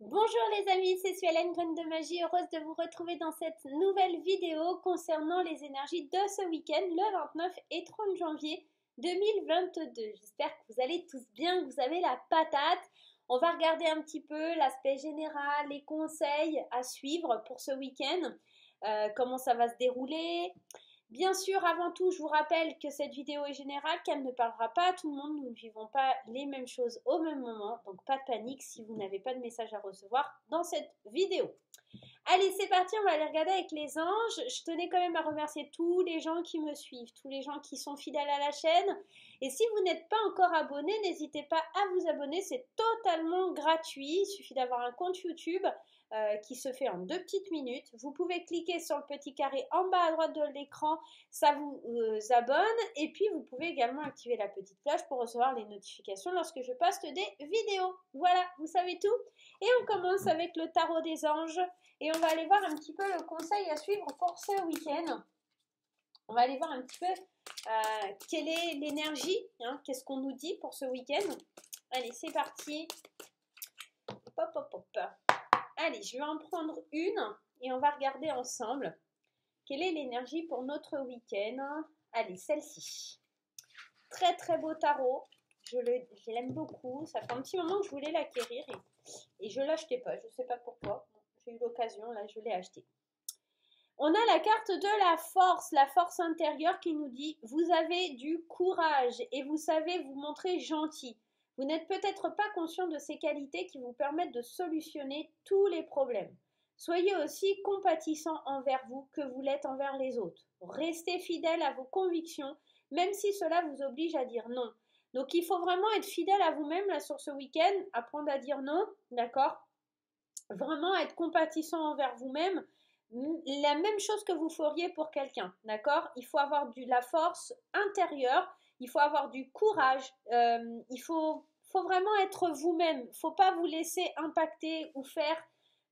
Bonjour les amis, c'est Suelen, Graine de Magie, heureuse de vous retrouver dans cette nouvelle vidéo concernant les énergies de ce week-end, le 29 et 30 janvier 2022. J'espère que vous allez tous bien, que vous avez la patate. On va regarder un petit peu l'aspect général, les conseils à suivre pour ce week-end, comment ça va se dérouler. Bien sûr, avant tout, je vous rappelle que cette vidéo est générale, qu'elle ne parlera pas à tout le monde. Nous ne vivons pas les mêmes choses au même moment. Donc, pas de panique si vous n'avez pas de message à recevoir dans cette vidéo. Allez, c'est parti, on va aller regarder avec les anges. Je tenais quand même à remercier tous les gens qui me suivent, tous les gens qui sont fidèles à la chaîne. Et si vous n'êtes pas encore abonné, n'hésitez pas à vous abonner, c'est totalement gratuit. Il suffit d'avoir un compte YouTube qui se fait en 2 petites minutes. Vous pouvez cliquer sur le petit carré en bas à droite de l'écran, ça vous abonne. Et puis, vous pouvez également activer la petite cloche pour recevoir les notifications lorsque je poste des vidéos. Voilà, vous savez tout. Et on commence avec le tarot des anges. Et on va aller voir un petit peu le conseil à suivre pour ce week-end. On va aller voir un petit peu quelle est l'énergie, hein, qu'est-ce qu'on nous dit pour ce week-end. Allez, c'est parti. Hop, hop, hop. Allez, je vais en prendre une et on va regarder ensemble quelle est l'énergie pour notre week-end. Allez, celle-ci. Très, très beau tarot. Je l'aime beaucoup. Ça fait un petit moment que je voulais l'acquérir et je ne l'achetais pas. Je ne sais pas pourquoi. J'ai eu l'occasion, là, je l'ai acheté. On a la carte de la force intérieure qui nous dit « Vous avez du courage et vous savez vous montrer gentil. Vous n'êtes peut-être pas conscient de ces qualités qui vous permettent de solutionner tous les problèmes. Soyez aussi compatissant envers vous que vous l'êtes envers les autres. Restez fidèle à vos convictions, même si cela vous oblige à dire non. » Donc il faut vraiment être fidèle à vous-même là sur ce week-end, apprendre à dire non, d'accord? Vraiment être compatissant envers vous-même, la même chose que vous feriez pour quelqu'un, d'accord? Il faut avoir la force intérieure, il faut avoir du courage, il faut vraiment être vous-même, il ne faut pas vous laisser impacter ou faire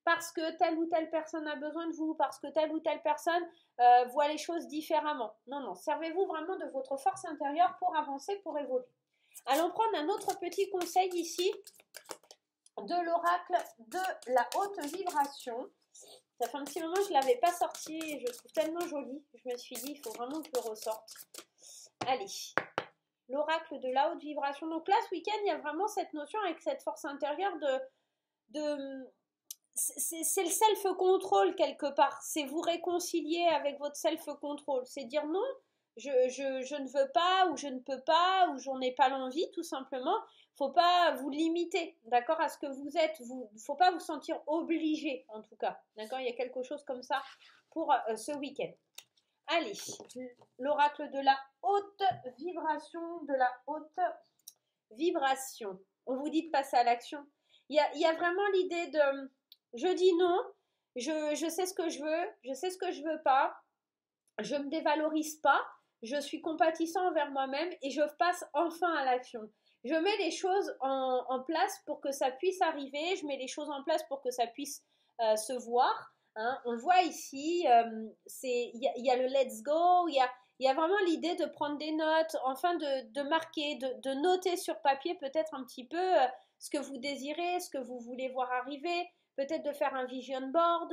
parce que telle ou telle personne a besoin de vous, parce que telle ou telle personne voit les choses différemment. Non, non, servez-vous vraiment de votre force intérieure pour avancer, pour évoluer. Allons prendre un autre petit conseil ici de l'oracle de la haute vibration. Ça fait un petit moment que je ne l'avais pas sorti et je le trouve tellement joli. Je me suis dit, il faut vraiment que je le ressorte. Allez, l'oracle de la haute vibration. Donc là, ce week-end, il y a vraiment cette notion avec cette force intérieure c'est le self-control quelque part. C'est vous réconcilier avec votre self-control. C'est dire non, je ne veux pas ou je ne peux pas ou j'en ai pas l'envie tout simplement. Faut pas vous limiter, d'accord, à ce que vous êtes. Faut pas vous sentir obligé en tout cas, d'accord. Il y a quelque chose comme ça pour ce week-end. Allez, l'oracle de la haute vibration, On vous dit de passer à l'action. Il y a vraiment l'idée de je dis non, je sais ce que je veux, je sais ce que je veux pas, je me dévalorise pas, je suis compatissant envers moi-même et je passe enfin à l'action. Je mets les choses en place pour que ça puisse arriver, je mets les choses en place pour que ça puisse se voir. Hein. On le voit ici, il y a le let's go, il y a vraiment l'idée de prendre des notes, enfin de marquer, de noter sur papier peut-être un petit peu ce que vous désirez, ce que vous voulez voir arriver, peut-être de faire un vision board,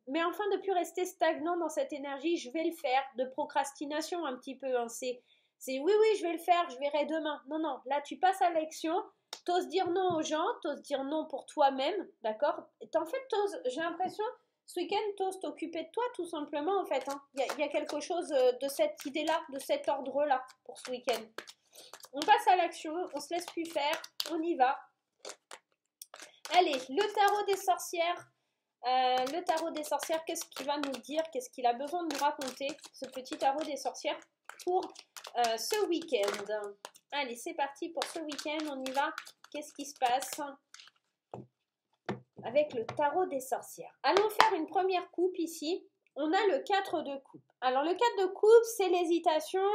mais enfin de ne plus rester stagnant dans cette énergie, je vais le faire, de procrastination un petit peu, hein. C'est oui, je vais le faire, je verrai demain. Non, non, là tu passes à l'action, t'oses dire non aux gens, t'oses dire non pour toi-même, d'accord? En fait, j'ai l'impression, ce week-end, t'oses t'occuper de toi tout simplement, en fait. Hein. Il y a quelque chose de cette idée-là, de cet ordre-là pour ce week-end. On passe à l'action, on se laisse plus faire, on y va. Allez, le tarot des sorcières. Le tarot des sorcières, qu'est-ce qu'il va nous dire? Qu'est-ce qu'il a besoin de nous raconter, ce petit tarot des sorcières, pour ce week-end? Allez, c'est parti pour ce week-end, on y va. Qu'est-ce qui se passe avec le tarot des sorcières? Allons faire une première coupe ici. On a le 4 de coupe. Alors, le 4 de coupe, c'est l'hésitation,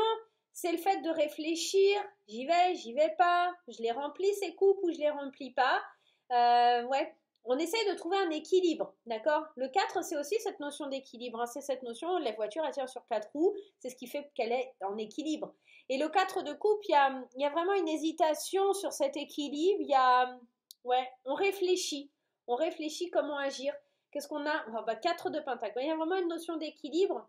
c'est le fait de réfléchir. J'y vais pas. Je les remplis ces coupes ou je les remplis pas. Ouais, on essaye de trouver un équilibre, d'accord? Le 4, c'est aussi cette notion d'équilibre, hein. C'est cette notion, la voiture, elle tient sur 4 roues, c'est ce qui fait qu'elle est en équilibre. Et le 4 de coupe, il y a vraiment une hésitation sur cet équilibre, ouais, on réfléchit. on réfléchit comment agir. Qu'est-ce qu'on a? Oh, bah, 4 de pentacle. Il y a vraiment une notion d'équilibre.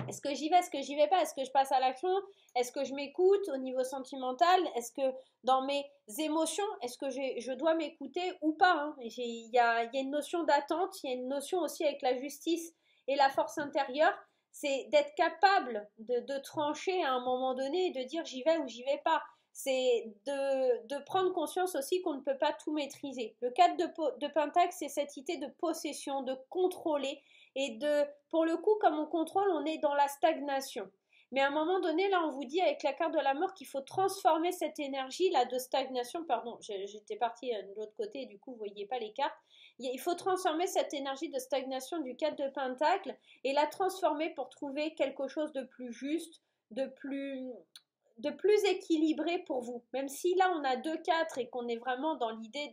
Est-ce que j'y vais? Est-ce que j'y vais pas? Est-ce que je passe à l'action? Est-ce que je m'écoute au niveau sentimental? Est-ce que dans mes émotions, est-ce que je dois m'écouter ou pas, hein? Il y a une notion d'attente, il y a une notion aussi avec la justice et la force intérieure, c'est d'être capable de trancher à un moment donné et de dire j'y vais ou j'y vais pas. C'est de prendre conscience aussi qu'on ne peut pas tout maîtriser. Le 4 de Pentacle, c'est cette idée de possession, de contrôler et pour le coup, comme on contrôle, on est dans la stagnation. Mais à un moment donné, là, on vous dit avec la carte de la mort qu'il faut transformer cette énergie là de stagnation. Pardon, j'étais partie de l'autre côté et du coup, vous voyez pas les cartes. Il faut transformer cette énergie de stagnation du 4 de Pentacle et la transformer pour trouver quelque chose de plus juste, de plus équilibré pour vous. Même si là, on a 2-4 et qu'on est vraiment dans l'idée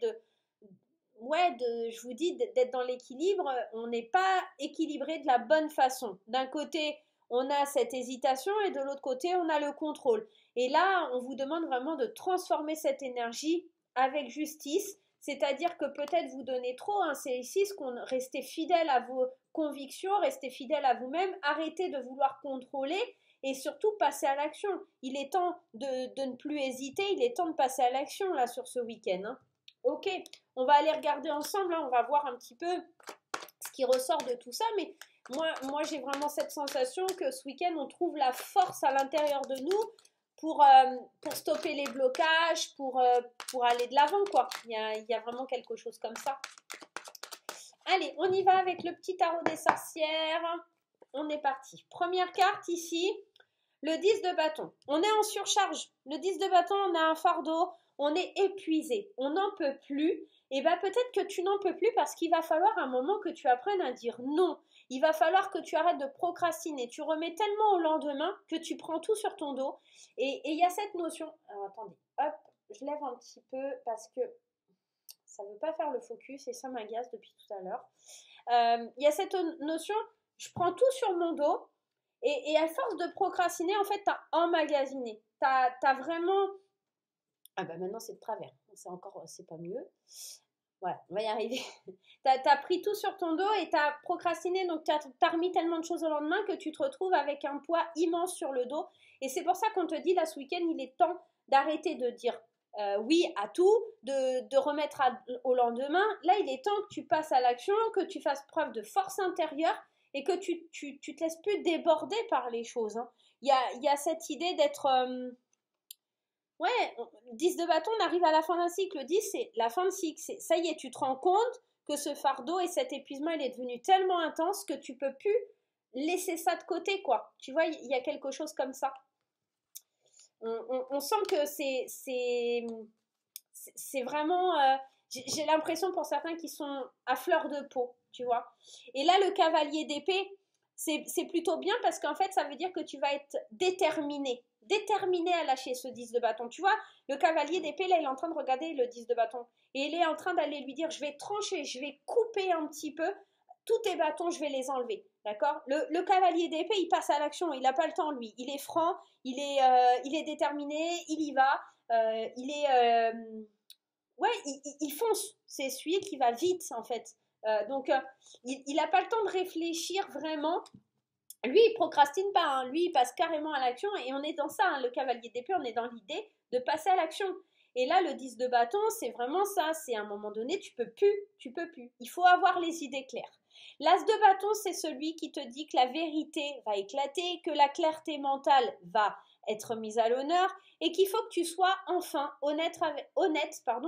je vous dis, d'être dans l'équilibre, on n'est pas équilibré de la bonne façon. D'un côté, on a cette hésitation et de l'autre côté, on a le contrôle. Et là, on vous demande vraiment de transformer cette énergie avec justice, c'est-à-dire que peut-être vous donnez trop, hein, c'est ici ce qu'on restez fidèle à vos convictions, restez fidèle à vous-même, arrêtez de vouloir contrôler et surtout passer à l'action. Il est temps de ne plus hésiter, il est temps de passer à l'action là sur ce week-end. Hein. Ok, on va aller regarder ensemble, hein, on va voir un petit peu ce qui ressort de tout ça, mais moi j'ai vraiment cette sensation que ce week-end, on trouve la force à l'intérieur de nous pour stopper les blocages, pour aller de l'avant, quoi. Il y a vraiment quelque chose comme ça. Allez, on y va avec le petit tarot des sorcières. On est parti. Première carte ici, le 10 de bâton. On est en surcharge. Le 10 de bâton, on a un fardeau. On est épuisé, on n'en peut plus, et bien peut-être que tu n'en peux plus parce qu'il va falloir un moment que tu apprennes à dire non. Il va falloir que tu arrêtes de procrastiner. Tu remets tellement au lendemain que tu prends tout sur ton dos. Et il y a cette notion... Alors attendez, hop, je lève un petit peu parce que ça ne veut pas faire le focus et ça m'agace depuis tout à l'heure. Il y a cette notion, je prends tout sur mon dos et à force de procrastiner, en fait, tu as emmagasiné. Tu as vraiment... Ah bah maintenant c'est de travers, c'est pas mieux. Voilà, on va y arriver. T'as pris tout sur ton dos et t'as procrastiné, donc t'as remis tellement de choses au lendemain que tu te retrouves avec un poids immense sur le dos. Et c'est pour ça qu'on te dit là ce week-end, il est temps d'arrêter de dire oui à tout, de remettre au lendemain. Là, il est temps que tu passes à l'action, que tu fasses preuve de force intérieure et que tu te laisses plus déborder par les choses. Hein. Il y a cette idée d'être... Ouais, 10 de bâton, on arrive à la fin d'un cycle. 10, c'est la fin de cycle. Ça y est, tu te rends compte que ce fardeau et cet épuisement, il est devenu tellement intense que tu peux plus laisser ça de côté, quoi. Tu vois, il y a quelque chose comme ça. On sent que c'est vraiment... j'ai l'impression pour certains qui sont à fleur de peau, tu vois. Et là, le cavalier d'épée, c'est plutôt bien parce qu'en fait, ça veut dire que tu vas être déterminé à lâcher ce 10 de bâton. Tu vois, le cavalier d'épée, là, il est en train de regarder le 10 de bâton. Et il est en train d'aller lui dire, je vais trancher, je vais couper un petit peu, tous tes bâtons, je vais les enlever. D'accord? Le cavalier d'épée, il passe à l'action, il n'a pas le temps, lui. Il est franc, il est déterminé, il y va, ouais, il fonce. C'est celui qui va vite, en fait. Donc, il n'a pas le temps de réfléchir vraiment. Lui, il procrastine pas, hein. Lui, il passe carrément à l'action et on est dans ça, hein. Le cavalier d'épée, on est dans l'idée de passer à l'action. Et là, le 10 de bâton, c'est vraiment ça, c'est à un moment donné, tu peux plus. Il faut avoir les idées claires. L'as de bâton, c'est celui qui te dit que la vérité va éclater, que la clarté mentale va être mise à l'honneur et qu'il faut que tu sois enfin honnête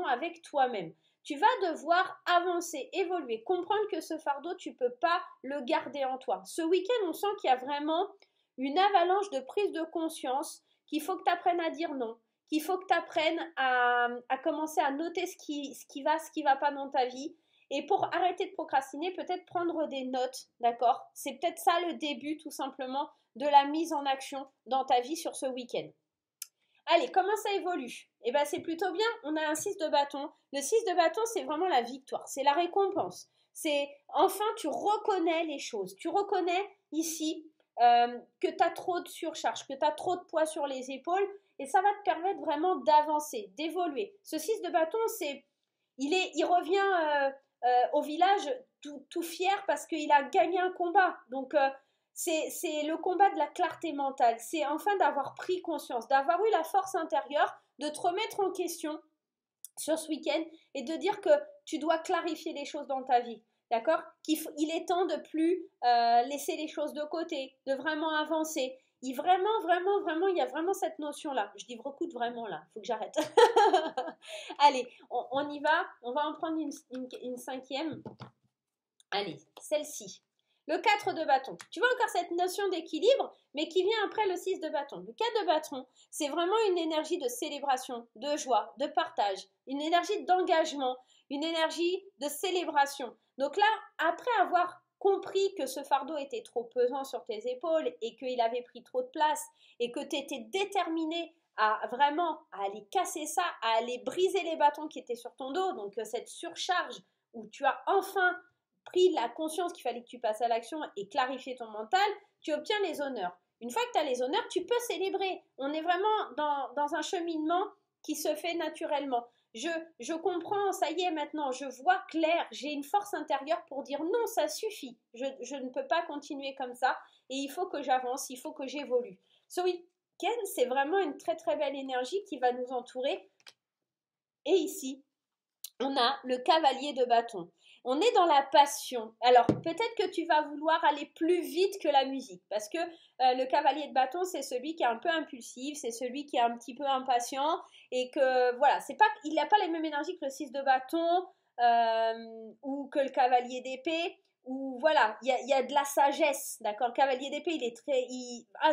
avec toi-même. Tu vas devoir avancer, évoluer, comprendre que ce fardeau, tu ne peux pas le garder en toi. Ce week-end, on sent qu'il y a vraiment une avalanche de prise de conscience, qu'il faut que tu apprennes à dire non, qu'il faut que tu apprennes à commencer à noter ce qui va pas dans ta vie. Et pour arrêter de procrastiner, peut-être prendre des notes, d'accord? C'est peut-être ça le début, tout simplement, de la mise en action dans ta vie sur ce week-end. Allez, comment ça évolue? Eh bien, c'est plutôt bien. On a un 6 de bâton. Le 6 de bâton, c'est vraiment la victoire. C'est la récompense. C'est enfin, tu reconnais les choses. Tu reconnais ici que tu as trop de surcharge, que tu as trop de poids sur les épaules. Et ça va te permettre vraiment d'avancer, d'évoluer. Ce 6 de bâton, il revient au village tout fier parce qu'il a gagné un combat. Donc, c'est le combat de la clarté mentale. C'est enfin d'avoir pris conscience, d'avoir eu la force intérieure, de te remettre en question sur ce week-end et de dire que tu dois clarifier les choses dans ta vie. D'accord? Il est temps de plus laisser les choses de côté, de vraiment avancer. Il y a vraiment cette notion-là. Je dis beaucoup de vraiment là, il faut que j'arrête. Allez, on y va. On va en prendre une cinquième. Allez, celle-ci. Le 4 de bâton. Tu vois encore cette notion d'équilibre, mais qui vient après le 6 de bâton. Le 4 de bâton, c'est vraiment une énergie de célébration, de joie, de partage, une énergie d'engagement, une énergie de célébration. Donc là, après avoir compris que ce fardeau était trop pesant sur tes épaules et qu'il avait pris trop de place et que tu étais déterminé à vraiment à aller casser ça, à aller briser les bâtons qui étaient sur ton dos, donc cette surcharge où tu as enfin pris la conscience qu'il fallait que tu passes à l'action et clarifier ton mental, tu obtiens les honneurs. Une fois que tu as les honneurs, tu peux célébrer. On est vraiment dans un cheminement qui se fait naturellement. Je comprends, ça y est maintenant, je vois clair, j'ai une force intérieure pour dire non, ça suffit, je ne peux pas continuer comme ça et il faut que j'avance, il faut que j'évolue. Ce week-end, c'est vraiment une très très belle énergie qui va nous entourer. Et ici, on a le cavalier de bâton. On est dans la passion. Alors, peut-être que tu vas vouloir aller plus vite que la musique, parce que le cavalier de bâton, c'est celui qui est un peu impulsif, c'est celui qui est un petit peu impatient, et que, voilà, c'est pas, il n'a pas les mêmes énergies que le 6 de bâton, ou que le cavalier d'épée, ou voilà, il y a de la sagesse, d'accord. Le cavalier d'épée, il est très...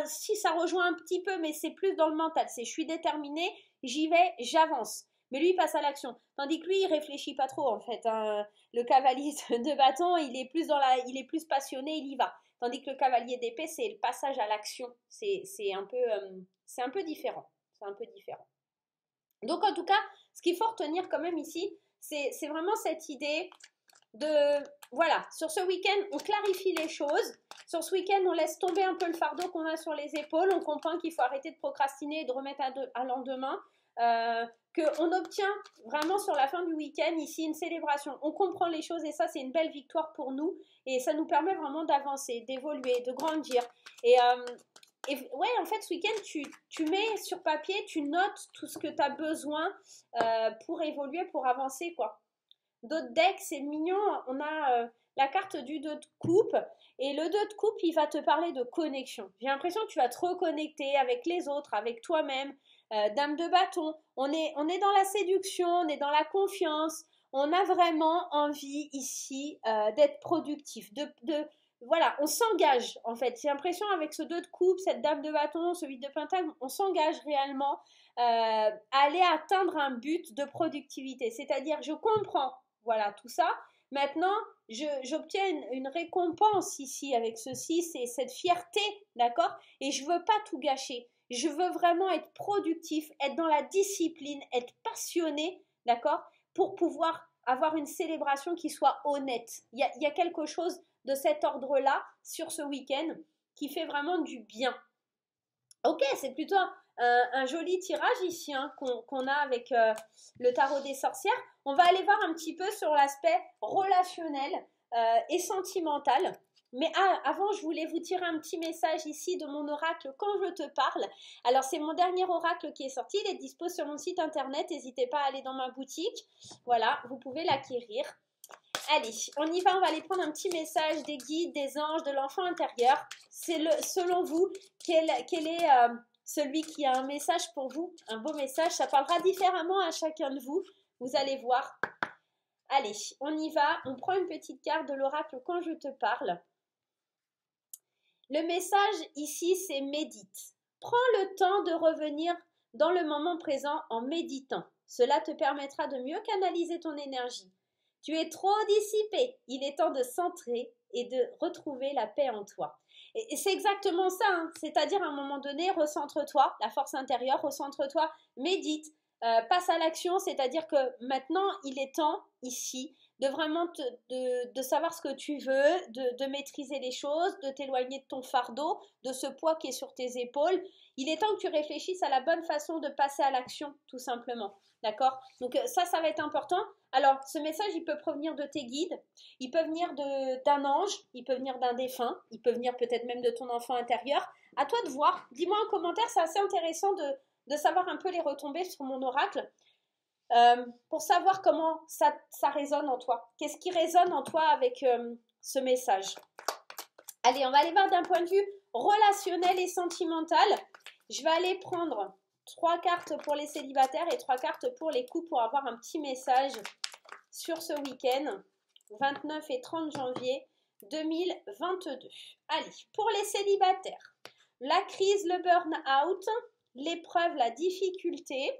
si, ça rejoint un petit peu, mais c'est plus dans le mental, c'est je suis déterminé, j'y vais, j'avance. Mais lui, il passe à l'action. Tandis que lui, il réfléchit pas trop, en fait. Hein. Le cavalier de bâton, il est plus passionné, il y va. Tandis que le cavalier d'épée, c'est le passage à l'action. C'est un peu différent. C'est un peu différent. Donc, en tout cas, ce qu'il faut retenir quand même ici, c'est vraiment cette idée de... Voilà, sur ce week-end, on clarifie les choses. Sur ce week-end, on laisse tomber un peu le fardeau qu'on a sur les épaules. On comprend qu'il faut arrêter de procrastiner et de remettre à lendemain. Qu'on obtient vraiment sur la fin du week-end ici une célébration. On comprend les choses et ça, c'est une belle victoire pour nous. Et ça nous permet vraiment d'avancer, d'évoluer, de grandir. Et ouais, en fait, ce week-end, tu mets sur papier, tu notes tout ce que tu as besoin pour évoluer, pour avancer, quoi. D'autres decks, c'est mignon. On a la carte du 2 de coupe. Et le 2 de coupe, il va te parler de connexion. J'ai l'impression que tu vas te reconnecter avec les autres, avec toi-même. Dame de bâton, on est dans la séduction, on est dans la confiance, on a vraiment envie ici d'être productif, voilà, on s'engage en fait. J'ai l'impression avec ce 2 de coupe, cette dame de bâton, ce 8 de pentacle, on s'engage réellement à aller atteindre un but de productivité. C'est-à-dire, je comprends, voilà, tout ça. Maintenant, j'obtiens une récompense ici avec ceci, c'est cette fierté, d'accord? Et je veux pas tout gâcher. Je veux vraiment être productif, être dans la discipline, être passionné, d'accord? Pour pouvoir avoir une célébration qui soit honnête. Il y a quelque chose de cet ordre-là sur ce week-end qui fait vraiment du bien. Ok, c'est plutôt un joli tirage ici hein, qu'on a avec le tarot des sorcières. On va aller voir un petit peu sur l'aspect relationnel et sentimental. Mais avant, je voulais vous tirer un petit message ici de mon oracle quand je te parle. Alors, c'est mon dernier oracle qui est sorti. Il est dispo sur mon site internet. N'hésitez pas à aller dans ma boutique. Voilà, vous pouvez l'acquérir. Allez, on y va. On va aller prendre un petit message des guides, des anges, de l'enfant intérieur. C'est selon vous, quel est celui qui a un message pour vous, un beau message. Ça parlera différemment à chacun de vous. Vous allez voir. Allez, on y va. On prend une petite carte de l'oracle quand je te parle. Le message ici, c'est médite. Prends le temps de revenir dans le moment présent en méditant. Cela te permettra de mieux canaliser ton énergie. Tu es trop dissipé. Il est temps de centrer et de retrouver la paix en toi. Et c'est exactement ça. Hein. C'est-à-dire à un moment donné, recentre-toi, la force intérieure, recentre-toi, médite, passe à l'action. C'est-à-dire que maintenant, il est temps ici de vraiment de savoir ce que tu veux, de maîtriser les choses, de t'éloigner de ton fardeau, de ce poids qui est sur tes épaules. Il est temps que tu réfléchisses à la bonne façon de passer à l'action, tout simplement. D'accord? Donc ça va être important. Alors, ce message, il peut provenir de tes guides, il peut venir d'un ange, il peut venir d'un défunt, il peut venir peut-être même de ton enfant intérieur. À toi de voir. Dis-moi en commentaire, c'est assez intéressant de savoir un peu les retombées sur mon oracle. Pour savoir comment ça résonne en toi. Qu'est-ce qui résonne en toi avec ce message? Allez, on va aller voir d'un point de vue relationnel et sentimental. Je vais aller prendre 3 cartes pour les célibataires et 3 cartes pour les couples pour avoir un petit message sur ce week-end, 29 et 30 janvier 2022. Allez, pour les célibataires, la crise, le burn-out, l'épreuve, la difficulté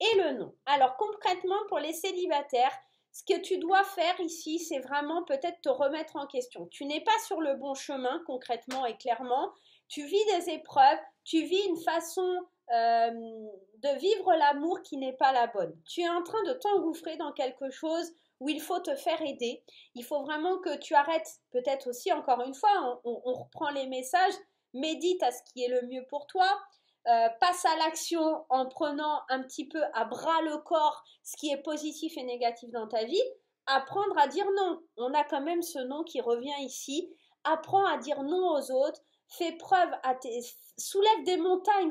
et le non. Alors concrètement, pour les célibataires, ce que tu dois faire ici, c'est vraiment peut-être te remettre en question. Tu n'es pas sur le bon chemin, concrètement et clairement. Tu vis des épreuves, tu vis une façon de vivre l'amour qui n'est pas la bonne. Tu es en train de t'engouffrer dans quelque chose où il faut te faire aider. Il faut vraiment que tu arrêtes, peut-être aussi, encore une fois, on reprend les messages, médite à ce qui est le mieux pour toi. Passe à l'action en prenant un petit peu à bras le corps ce qui est positif et négatif dans ta vie. Apprendre à dire non. On a quand même ce non qui revient ici. Apprends à dire non aux autres. Fais preuve soulève des montagnes,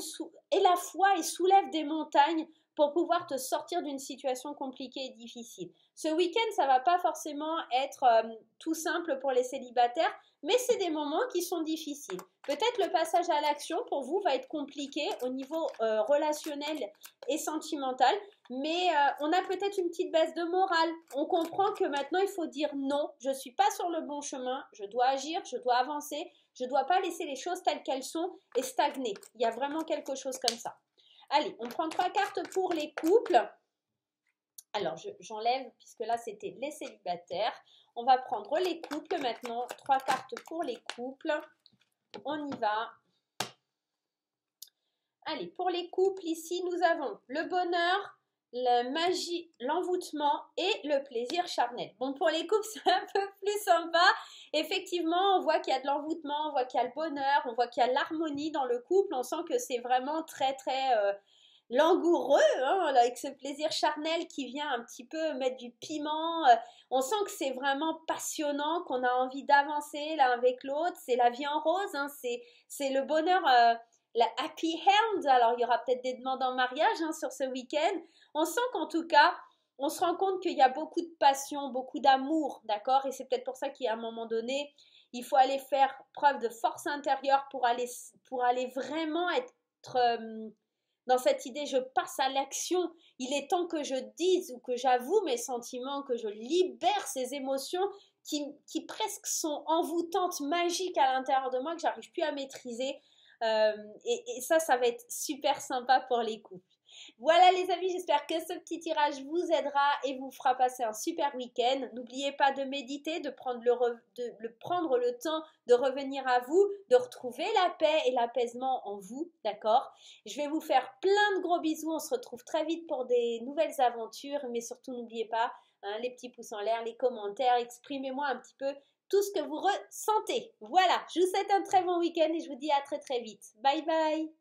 et la foi et soulève des montagnes pour pouvoir te sortir d'une situation compliquée et difficile. Ce week-end, ça va pas forcément être tout simple pour les célibataires, mais c'est des moments qui sont difficiles. Peut-être le passage à l'action pour vous va être compliqué au niveau relationnel et sentimental, mais on a peut-être une petite baisse de morale. On comprend que maintenant il faut dire non, je ne suis pas sur le bon chemin, je dois agir, je dois avancer, je ne dois pas laisser les choses telles qu'elles sont et stagner. Il y a vraiment quelque chose comme ça. Allez, on prend 3 cartes pour les couples. Alors, j'enlève, puisque là, c'était les célibataires. On va prendre les couples maintenant. 3 cartes pour les couples. On y va. Allez, pour les couples, ici, nous avons le bonheur, la magie, l'envoûtement et le plaisir charnel. Bon, pour les couples, c'est un peu plus sympa. Effectivement, on voit qu'il y a de l'envoûtement, on voit qu'il y a le bonheur, on voit qu'il y a l'harmonie dans le couple. On sent que c'est vraiment très, très langoureux, hein, avec ce plaisir charnel qui vient un petit peu mettre du piment. On sent que c'est vraiment passionnant, qu'on a envie d'avancer l'un avec l'autre. C'est la vie en rose, hein, c'est le bonheur, la happy hand. Alors, il y aura peut-être des demandes en mariage hein, sur ce week-end. On sent qu'en tout cas, on se rend compte qu'il y a beaucoup de passion, beaucoup d'amour, d'accord? Et c'est peut-être pour ça qu'à un moment donné, il faut aller faire preuve de force intérieure pour aller vraiment être dans cette idée, je passe à l'action. Il est temps que je dise ou que j'avoue mes sentiments, que je libère ces émotions qui presque sont envoûtantes, magiques à l'intérieur de moi, que j'arrive plus à maîtriser. Et ça va être super sympa pour les couples. Voilà les amis, j'espère que ce petit tirage vous aidera et vous fera passer un super week-end. N'oubliez pas de méditer, de prendre le temps de revenir à vous, de retrouver la paix et l'apaisement en vous, d'accord? Je vais vous faire plein de gros bisous, on se retrouve très vite pour des nouvelles aventures, mais surtout n'oubliez pas, hein, les petits pouces en l'air, les commentaires, exprimez-moi un petit peu tout ce que vous ressentez. Voilà, je vous souhaite un très bon week-end et je vous dis à très très vite. Bye bye!